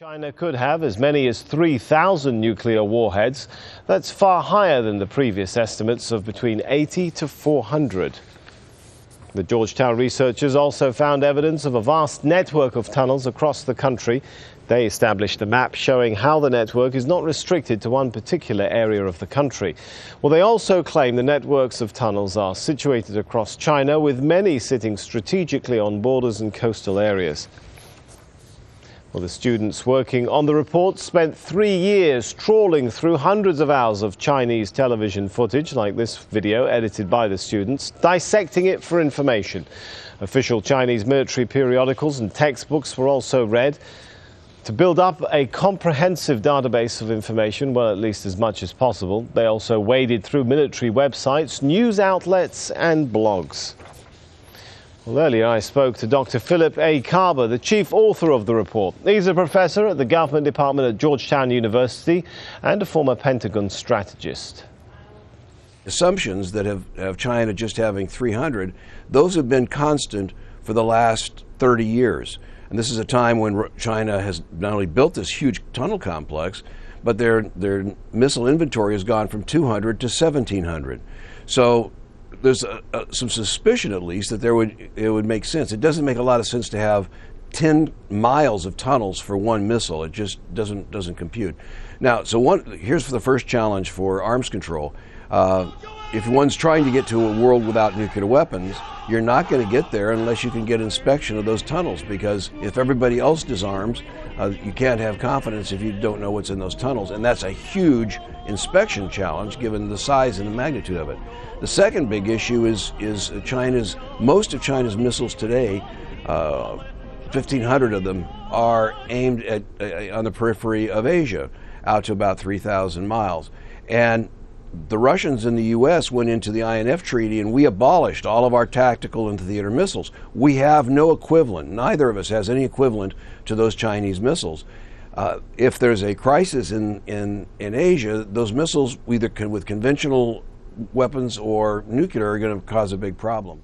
China could have as many as 3,000 nuclear warheads. That's far higher than the previous estimates of between 80 to 400. The Georgetown researchers also found evidence of a vast network of tunnels across the country. They established a map showing how the network is not restricted to one particular area of the country. Well, they also claim the networks of tunnels are situated across China, with many sitting strategically on borders and coastal areas. Well, the students working on the report spent 3 years trawling through hundreds of hours of Chinese television footage, like this video edited by the students, dissecting it for information. Official Chinese military periodicals and textbooks were also read to build up a comprehensive database of information, well, at least as much as possible. They also waded through military websites, news outlets and blogs. Well, earlier I spoke to Dr. Phillip A Karber, the chief author of the report. He's a professor at the government department at Georgetown University and a former Pentagon strategist. Assumptions that have China just having 300, those have been constant for the last 30 years. And this is a time when China has not only built this huge tunnel complex, but their missile inventory has gone from 200 to 1,700. So there's some suspicion, at least, that it would make sense. It doesn't make a lot of sense to have 10 miles of tunnels for one missile. It just doesn't compute. Now, here's the first challenge for arms control. If one's trying to get to a world without nuclear weapons, you're not going to get there unless you can get inspection of those tunnels, because if everybody else disarms, you can't have confidence if you don't know what's in those tunnels, and that's a huge inspection challenge given the size and the magnitude of it. The second big issue is most of China's missiles today, 1,500 of them, are aimed on the periphery of Asia, out to about 3,000 miles. And the Russians and the U.S. went into the INF Treaty and we abolished all of our tactical and theater missiles. We have no equivalent. Neither of us has any equivalent to those Chinese missiles. If there's a crisis in Asia, those missiles, either with conventional weapons or nuclear, are going to cause a big problem.